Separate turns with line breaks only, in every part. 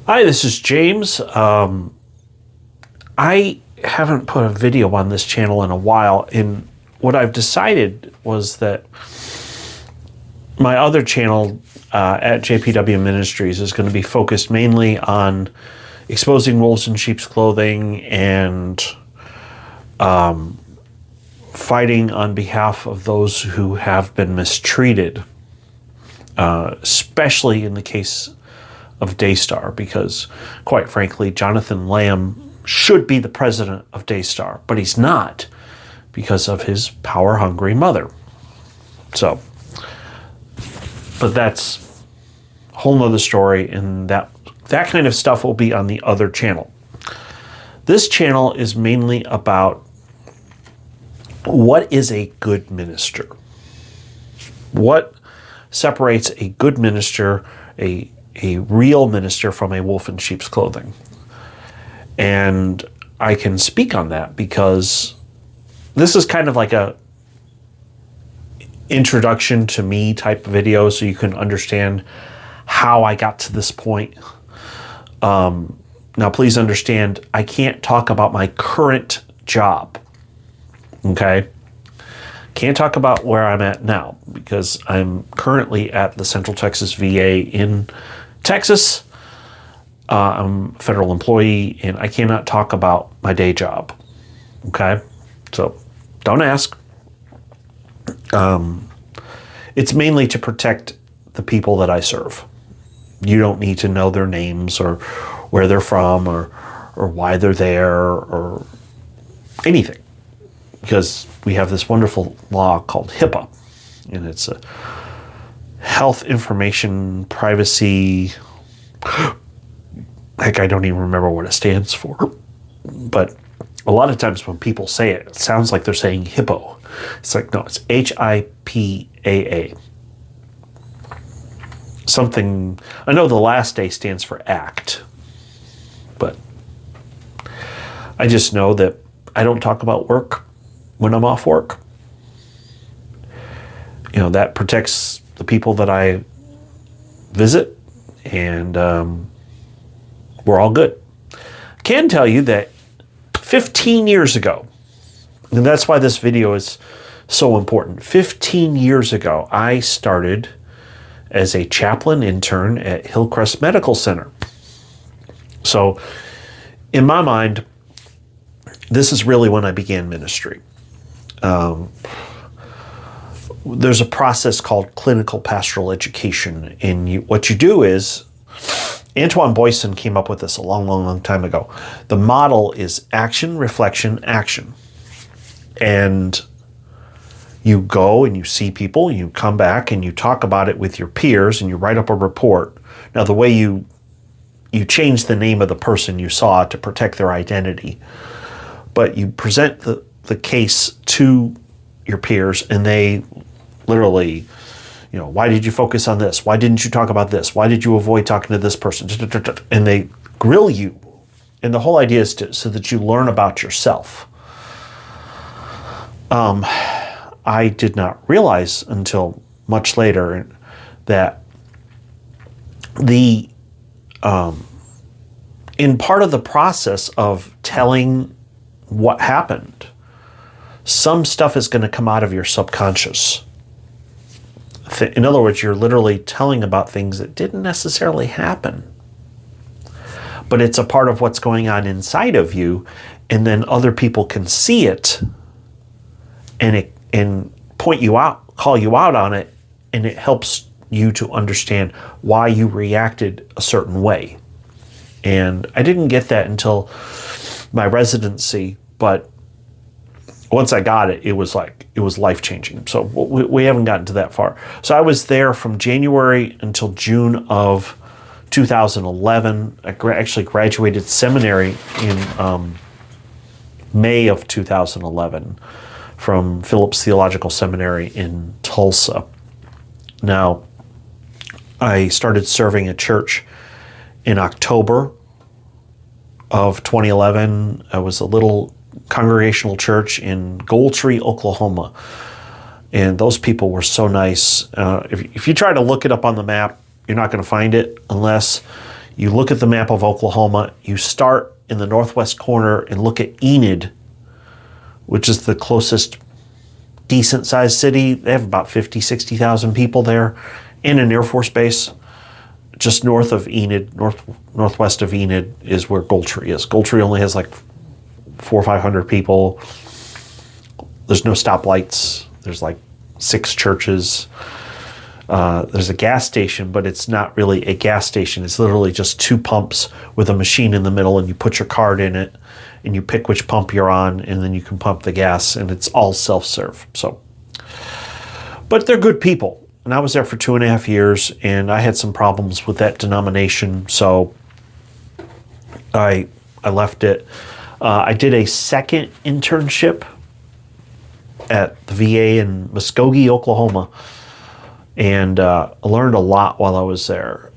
Hi, this is James. I haven't put a video on this channel in a while, and what I've decided was that my other channel at JPW Ministries is going to be focused mainly on exposing wolves in sheep's clothing and fighting on behalf of those who have been mistreated, especially in the case of Daystar, because quite frankly, Jonathan Lamb should be the president of Daystar, but he's not because of his power-hungry mother. So, but that's a whole nother story, and that kind of stuff will be on the other channel. This channel is mainly about what is a good minister. What separates a good minister, a real minister, from a wolf in sheep's clothing. And I can speak on that because this is kind of like a introduction to me type video, so you can understand how I got to this point. Now, please understand, I can't talk about my current job, okay? Can't talk about where I'm at now because I'm currently at the Central Texas VA in Texas. I'm a federal employee, and I cannot talk about my day job, okay? So don't ask. It's mainly to protect the people that I serve. You don't need to know their names or where they're from or why they're there or anything, because we have this wonderful law called HIPAA, and it's a health information privacy. Heck, I don't even remember what it stands for. But a lot of times when people say it, it sounds like they're saying hippo. It's like, no, it's HIPAA. Something, I know the last A stands for act, but I just know that I don't talk about work when I'm off work. You know, that protects the people that I visit, and we're all good. I can tell you that 15 years ago, and that's why this video is so important. 15 years ago, I started as a chaplain intern at Hillcrest Medical Center. So, in my mind, this is really when I began ministry. There's a process called clinical pastoral education, and what you do is, Antoine Boyson came up with this a long time ago. The model is action, reflection, action. And you go and you see people, you come back and you talk about it with your peers, and you write up a report. Now, the way you change the name of the person you saw to protect their identity, but you present the case to your peers, and they literally, you know, why did you focus on this? Why didn't you talk about this? Why did you avoid talking to this person? And they grill you. And the whole idea is so that you learn about yourself. I did not realize until much later that in part of the process of telling what happened, some stuff is going to come out of your subconscious. In other words, you're literally telling about things that didn't necessarily happen, but it's a part of what's going on inside of you, and then other people can see it and point you out, call you out on it, and it helps you to understand why you reacted a certain way. And I didn't get that until my residency, but once I got it, it was life-changing. So we haven't gotten to that far. So I was there from January until June of 2011. I actually graduated seminary in May of 2011 from Phillips Theological Seminary in Tulsa. Now, I started serving at church in October of 2011. I was a little congregational church in Goldtree, Oklahoma. And those people were so nice. If you try to look it up on the map, you're not going to find it unless You look at the map of Oklahoma, you start in the northwest corner and look at Enid, which is the closest decent-sized city. They have about 50, 60,000 people there, and an Air Force base. Just north of Enid, northwest of Enid, is where Goldtree is. Goldtree only has like 400 or 500 people. There's no stoplights. There's like 6 churches. There's a gas station, but it's not really a gas station. It's literally just 2 pumps with a machine in the middle, and you put your card in it, and you pick which pump you're on, and then you can pump the gas, and it's all self-serve. So, but they're good people. And I was there for 2.5 years, and I had some problems with that denomination, so I left it. I did a second internship at the VA in Muskogee, Oklahoma, and I learned a lot while I was there.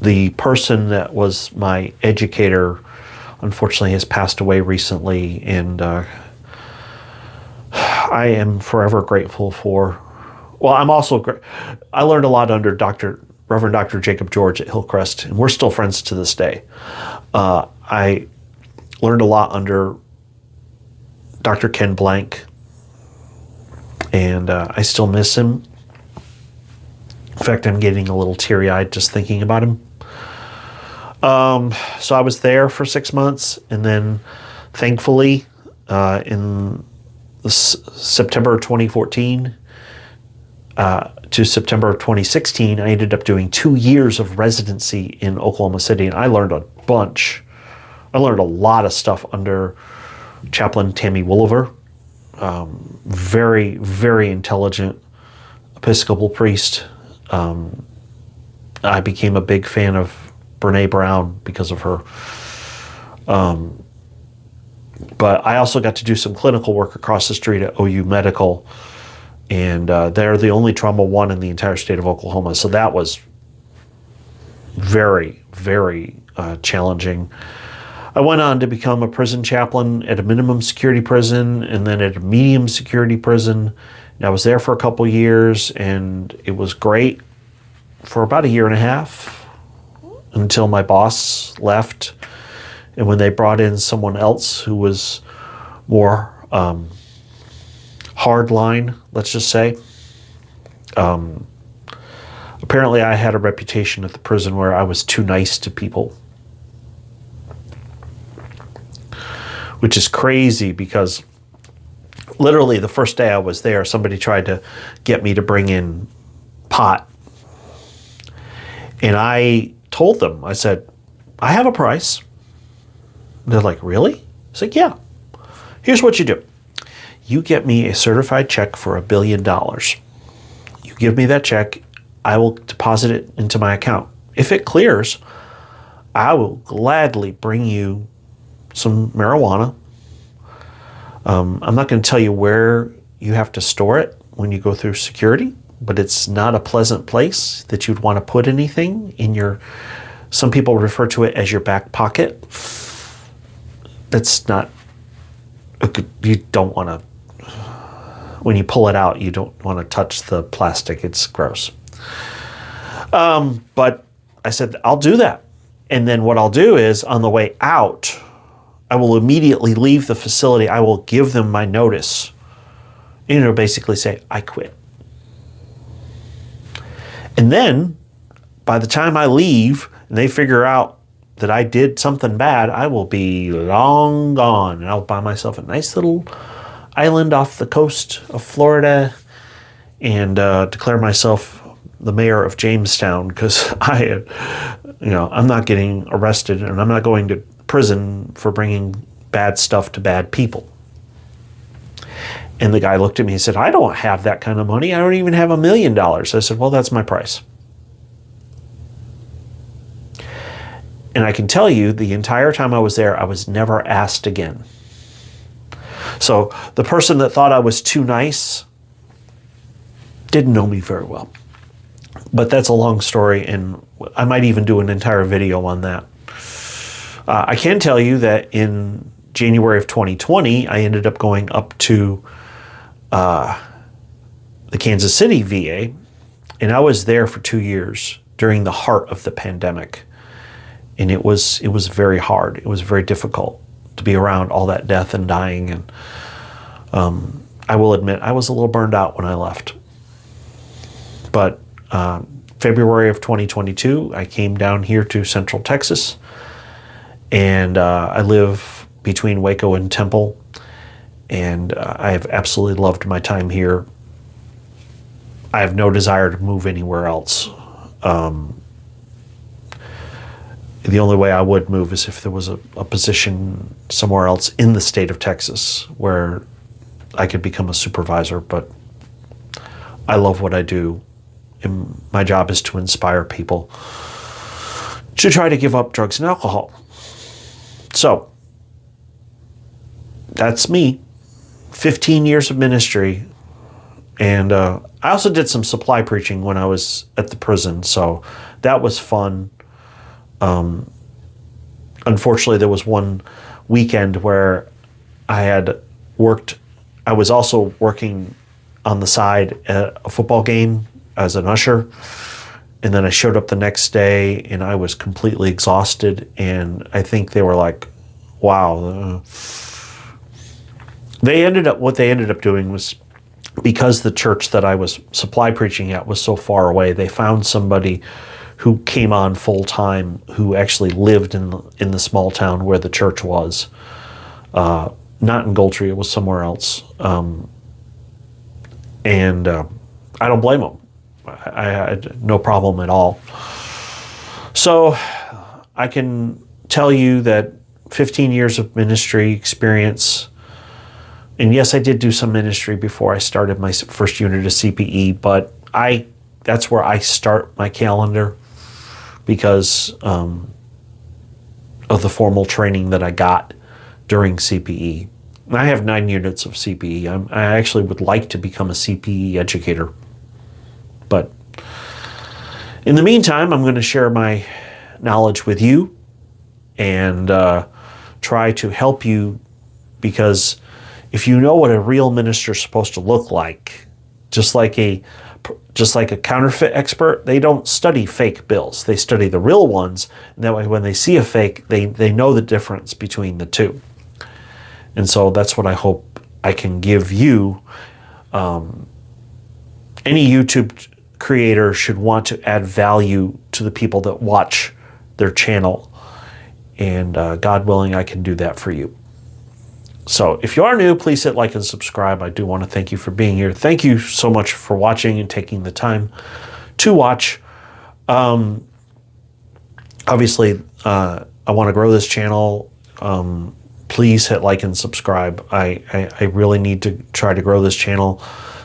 The person that was my educator, unfortunately, has passed away recently, and I am forever grateful for. Well, I'm also. I learned a lot under Reverend Dr. Jacob George at Hillcrest, and we're still friends to this day. I learned a lot under Dr. Ken Blank, and I still miss him. In fact, I'm getting a little teary-eyed just thinking about him. So I was there for 6 months, and then thankfully in September of 2014 to September of 2016, I ended up doing 2 years of residency in Oklahoma City, and I learned a bunch. I learned a lot of stuff under Chaplain Tammy Wolliver. Very, very intelligent Episcopal priest. I became a big fan of Brene Brown because of her. But I also got to do some clinical work across the street at OU Medical, and they're the only Trauma 1 in the entire state of Oklahoma. So that was very, very challenging. I went on to become a prison chaplain at a minimum security prison and then at a medium security prison. And I was there for a couple years, and it was great for about 1.5 years until my boss left. And when they brought in someone else who was more hardline, let's just say, apparently I had a reputation at the prison where I was too nice to people. Which is crazy because literally the first day I was there, somebody tried to get me to bring in pot. And I told them, I said, I have a price. They're like, really? I said, yeah. Here's what you do. You get me a certified check for $1 billion. You give me that check, I will deposit it into my account. If it clears, I will gladly bring you some marijuana. I'm not going to tell you where you have to store it when you go through security, but it's not a pleasant place that you'd want to put anything in your, some people refer to it as your back pocket. That's not a good, you don't want to, when you pull it out, you don't want to touch the plastic. It's gross. But I said, I'll do that. And then what I'll do is on the way out, I will immediately leave the facility. I will give them my notice. You know, basically say, I quit. And then by the time I leave and they figure out that I did something bad, I will be long gone. And I'll buy myself a nice little island off the coast of Florida and declare myself the mayor of Jamestown, because I'm not getting arrested and I'm not going to prison for bringing bad stuff to bad people. And the guy looked at me and said, I don't have that kind of money. I don't even have $1 million. I said, well, that's my price. And I can tell you the entire time I was there, I was never asked again. So the person that thought I was too nice didn't know me very well. But that's a long story, and I might even do an entire video on that. I can tell you that in January of 2020, I ended up going up to the Kansas City VA, and I was there for 2 years during the heart of the pandemic. And it was very hard. It was very difficult to be around all that death and dying. And I will admit, I was a little burned out when I left. But February of 2022, I came down here to Central Texas. And I live between Waco and Temple. And I have absolutely loved my time here. I have no desire to move anywhere else. The only way I would move is if there was a position somewhere else in the state of Texas where I could become a supervisor. But I love what I do. And my job is to inspire people to try to give up drugs and alcohol. So that's me. 15 years of ministry. And I also did some supply preaching when I was at the prison. So that was fun. Unfortunately, there was one weekend where I was also working on the side at a football game as an usher. And then I showed up the next day and I was completely exhausted. And I think they were like, wow. What they ended up doing was, because the church that I was supply preaching at was so far away, they found somebody who came on full time, who actually lived in the small town where the church was. Not in Goldtree, it was somewhere else. And I don't blame them. I had no problem at all. So I can tell you that 15 years of ministry experience, and yes, I did do some ministry before I started my first unit of CPE, but that's where I start my calendar because of the formal training that I got during CPE. I have 9 units of CPE. I actually would like to become a CPE educator. But in the meantime, I'm going to share my knowledge with you and try to help you, because if you know what a real minister is supposed to look like, just like a counterfeit expert, they don't study fake bills. They study the real ones. And that way, when they see a fake, they know the difference between the two. And so that's what I hope I can give you. Any YouTube creator should want to add value to the people that watch their channel. And God willing, I can do that for you. So if you are new, please hit like and subscribe. I do want to thank you for being here. Thank you so much for watching and taking the time to watch. Obviously, I want to grow this channel. Please hit like and subscribe. I really need to try to grow this channel.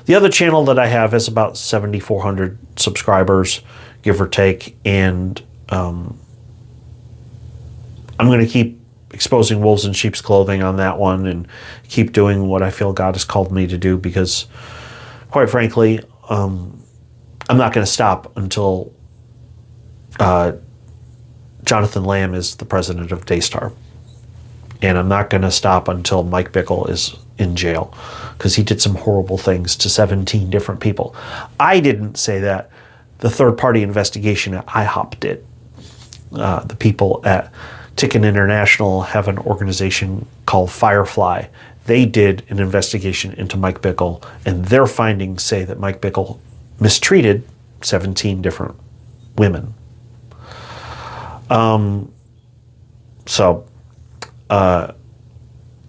The other channel that I have is about 7,400 subscribers, give or take. And I'm going to keep exposing wolves in sheep's clothing on that one and keep doing what I feel God has called me to do, because quite frankly, I'm not going to stop until Jonathan Lamb is the president of Daystar. And I'm not going to stop until Mike Bickle is in jail, because he did some horrible things to 17 different people. I didn't say that. The third-party investigation at IHOP did. The people at Ticket International have an organization called Firefly. They did an investigation into Mike Bickle, and their findings say that Mike Bickle mistreated 17 different women.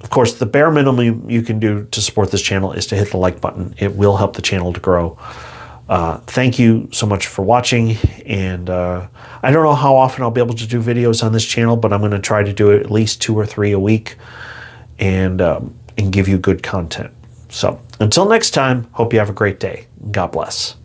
Of course, the bare minimum you can do to support this channel is to hit the like button. It will help the channel to grow. Thank you so much for watching, and I don't know how often I'll be able to do videos on this channel, but I'm going to try to do it at least 2 or 3 a week, and give you good content. So until next time, hope you have a great day. God bless.